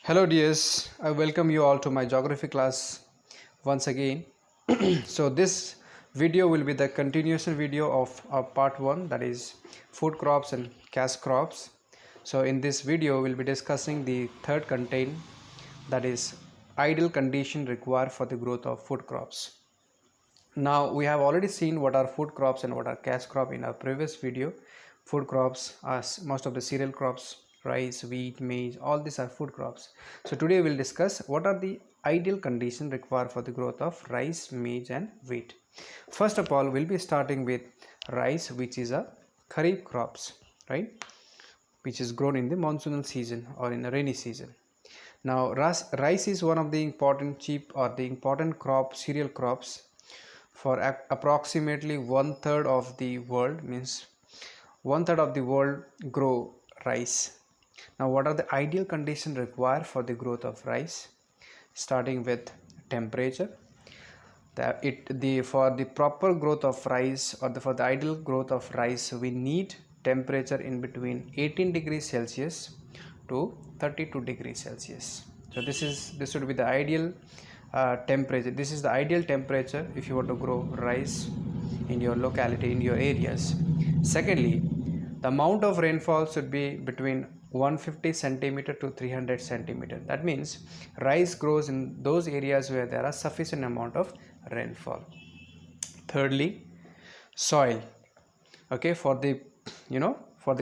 Hello dears, I welcome you all to my geography class once again. So this video will be the continuation video of part 1, that is food crops and cash crops. So in this video we'll be discussing the third content, that is ideal condition required for the growth of food crops. Now we have already seen what are food crops and what are cash crop in our previous video. Food crops are most of the cereal crops, rice, wheat, maize, all these are food crops. So today we'll discuss what are the ideal conditions required for the growth of rice, maize and wheat. First of all, we'll be starting with rice, which is a kharif crops, right, which is grown in the monsoonal season or in the rainy season. Now rice is one of the important cheap or the important crop, cereal crops for approximately one third of the world, means one third of the world grow rice. Now what are the ideal conditions required for the growth of rice? Starting with temperature. For the proper growth of rice, or for the ideal growth of rice, we need temperature in between 18 degrees Celsius to 32 degrees Celsius. So this should be the ideal temperature. This is the ideal temperature if you want to grow rice in your locality, in your areas. Secondly, the amount of rainfall should be between 150 centimeter to 300 centimeter. That means rice grows in those areas where there are sufficient amount of rainfall. Thirdly, soil. Okay, for the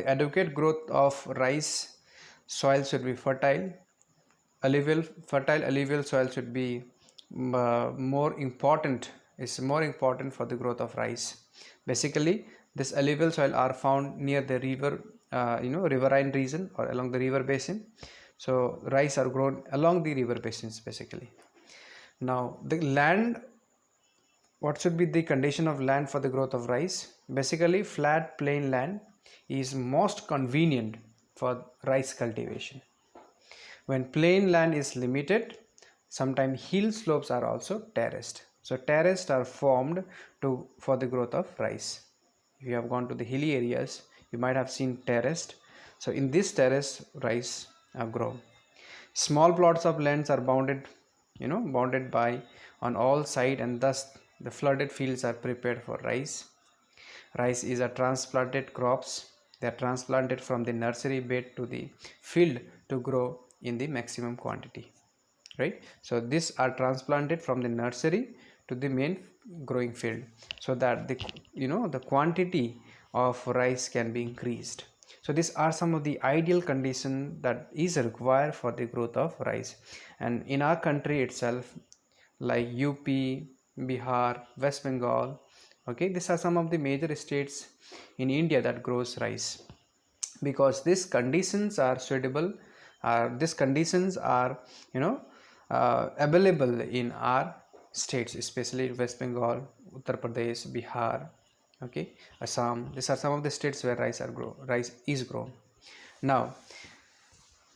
adequate growth of rice, soil should be fertile. Alluvial soil should be more important for the growth of rice. Basically, this alluvial soil are found near the river, riverine region or along the river basin. So rice are grown along the river basins basically. Now the land, what should be the condition of land for the growth of rice? Basically, flat plain land is most convenient for rice cultivation. When plain land is limited, sometimes hill slopes are also terraced. So terraced are formed for the growth of rice. If you have gone to the hilly areas, you might have seen terraced. So in this terrace, rice are grown. Small plots of lands are bounded by on all sides, and thus the flooded fields are prepared for rice. Rice is a transplanted crops. They are transplanted from the nursery bed to the field to grow in the maximum quantity, right? So these are transplanted from the nursery to the main growing field, so that the quantity of rice can be increased. So these are some of the ideal conditions that is required for the growth of rice. And in our country itself, like UP, Bihar, West Bengal, okay, these are some of the major states in India that grows rice, because these conditions are suitable. These conditions are available in our states, especially West Bengal, Uttar Pradesh, Bihar, okay, Assam. These are some of the states where rice is grown. Now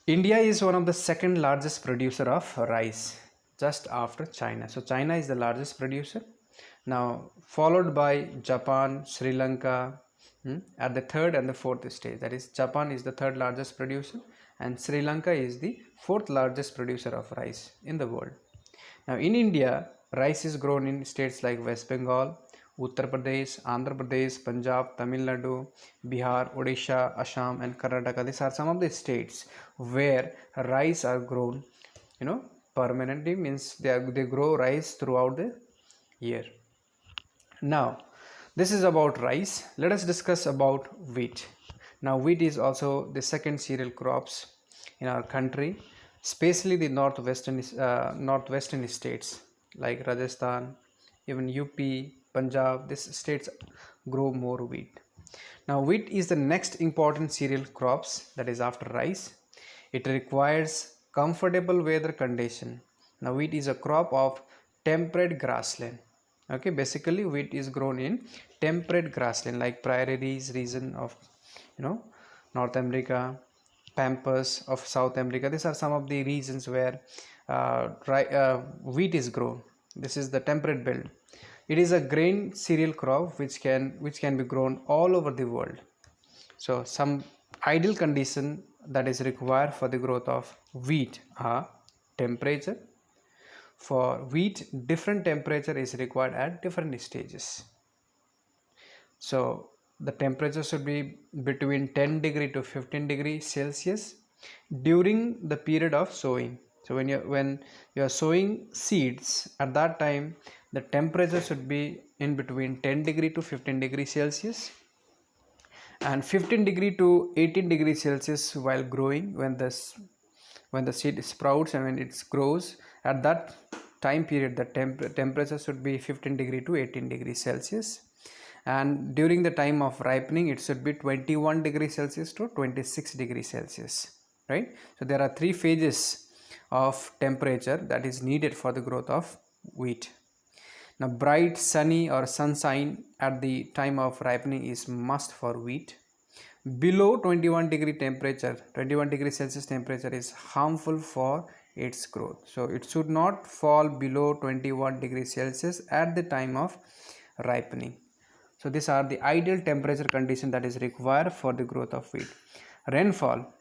India is one of the second largest producer of rice, just after China. So China is the largest producer, now followed by Japan, Sri Lanka, at the third and the fourth stage. That is, Japan is the third largest producer and Sri Lanka is the fourth largest producer of rice in the world. Now in India, rice is grown in states like West Bengal, Uttar Pradesh, Andhra Pradesh, Punjab, Tamil Nadu, Bihar, Odisha, Assam and Karnataka. These are some of the states where rice are grown permanently, means they grow rice throughout the year. Now this is about rice. Let us discuss about wheat. Now wheat is also the second cereal crops in our country, especially the northwestern states like Rajasthan, even UP, Punjab. These states grow more wheat. Now wheat is the next important cereal crops, that is after rice. It requires comfortable weather condition. Now wheat is a crop of temperate grassland. Okay, basically wheat is grown in temperate grassland like prairies region of North America, pampas of South America. These are some of the regions where wheat is grown. This is the temperate belt. It is a grain cereal crop which can be grown all over the world. So some ideal condition that is required for the growth of wheat are temperature. For wheat, different temperature is required at different stages. So the temperature should be between 10 degree to 15 degree Celsius during the period of sowing. So when you are sowing seeds, at that time the temperature should be in between 10 degree to 15 degree Celsius, and 15 degree to 18 degree Celsius while growing, when the seed sprouts and when it grows. At that time period, the temperature should be 15 degree to 18 degree Celsius, and during the time of ripening it should be 21 degree Celsius to 26 degree Celsius, right? So there are three phases of temperature that is needed for the growth of wheat. Now bright sunny or sunshine at the time of ripening is must for wheat. Below 21 degree temperature, 21 degree Celsius temperature is harmful for its growth. So it should not fall below 21 degree Celsius at the time of ripening. So these are the ideal temperature condition that is required for the growth of wheat. Rainfall.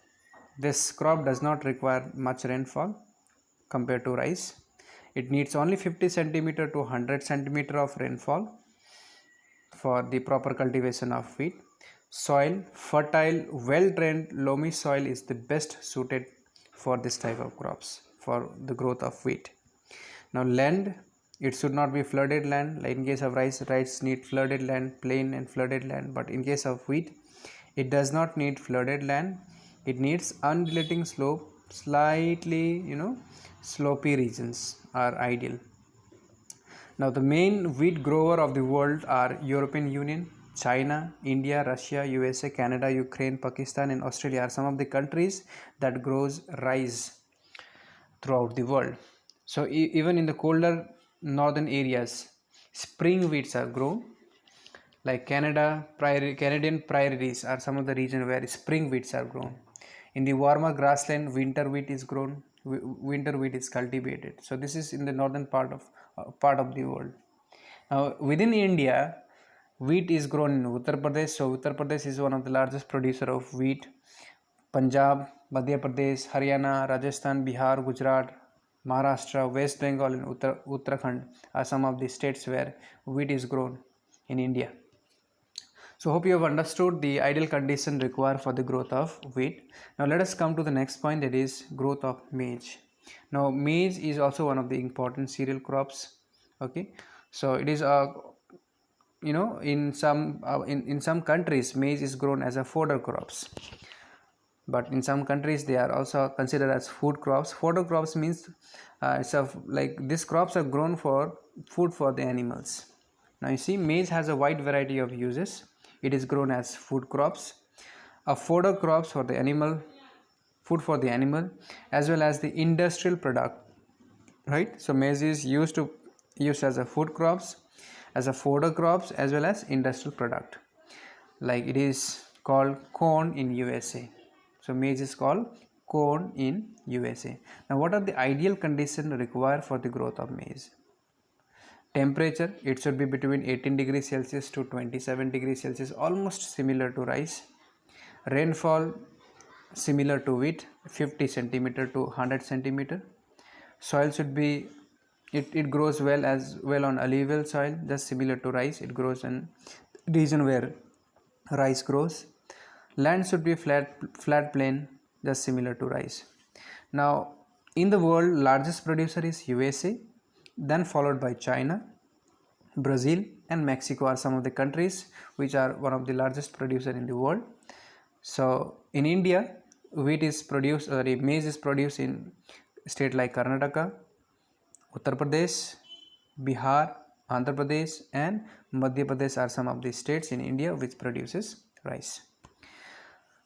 This crop does not require much rainfall compared to rice. It needs only 50 centimeter to 100 centimeter of rainfall for the proper cultivation of wheat. Soil, fertile, well-drained loamy soil is the best suited for this type of crops for the growth of wheat. Now land, it should not be flooded land. Like in case of rice need flooded land, plain and flooded land, but in case of wheat, it does not need flooded land. It needs undulating slope, slightly slopy regions are ideal. Now the main wheat grower of the world are European Union, China, India, Russia, USA, Canada, Ukraine, Pakistan and Australia are some of the countries that grows rice throughout the world. So even in the colder northern areas, spring wheats are grown. Like Canadian prairies are some of the region where spring wheats are grown. In the warmer grassland, winter wheat is grown. Winter wheat is cultivated. So this is in the northern part of the world. Now within India, wheat is grown in Uttar Pradesh. So Uttar Pradesh is one of the largest producer of wheat. Punjab, Madhya Pradesh, Haryana, Rajasthan, Bihar, Gujarat, Maharashtra, West Bengal and Uttarakhand are some of the states where wheat is grown in India. So hope you have understood the ideal condition required for the growth of wheat. Now let us come to the next point, that is growth of maize. Now maize is also one of the important cereal crops. Okay, so it is in some countries maize is grown as a fodder crops, but in some countries they are also considered as food crops. Fodder crops means these crops are grown for food for the animals. Now you see, maize has a wide variety of uses. It is grown as food crops, a fodder crops for the animal, food for the animal, as well as the industrial product, right? So maize is used as a food crops, as a fodder crops, as well as industrial product. Like it is called corn in USA. So maize is called corn in USA. Now what are the ideal conditions required for the growth of maize? Temperature, it should be between 18 degrees Celsius to 27 degrees Celsius, almost similar to rice. Rainfall, similar to wheat, 50 centimeter to 100 centimeter. Soil should be, it grows well on alluvial soil, just similar to rice. It grows in region where rice grows. Land should be flat plain, just similar to rice. Now in the world, largest producer is USA, then followed by China, Brazil and Mexico are some of the countries which are one of the largest producer in the world. So in India, maize is produced in state like Karnataka, Uttar Pradesh, Bihar, Andhra Pradesh and Madhya Pradesh are some of the states in India which produces rice.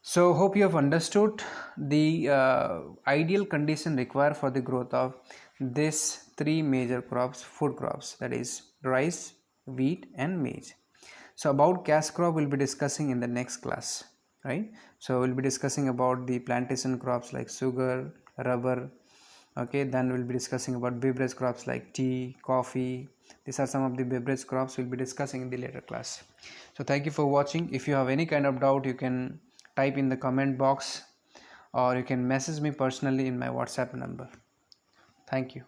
So hope you have understood the ideal condition required for the growth of these three major crops, food crops, that is rice, wheat and maize. So about cash crop we'll be discussing in the next class, right? So we'll be discussing about the plantation crops like sugar, rubber. Okay, then we'll be discussing about beverage crops like tea, coffee. These are some of the beverage crops we'll be discussing in the later class. So thank you for watching. If you have any kind of doubt, you can type in the comment box, or you can message me personally in my WhatsApp number. Thank you.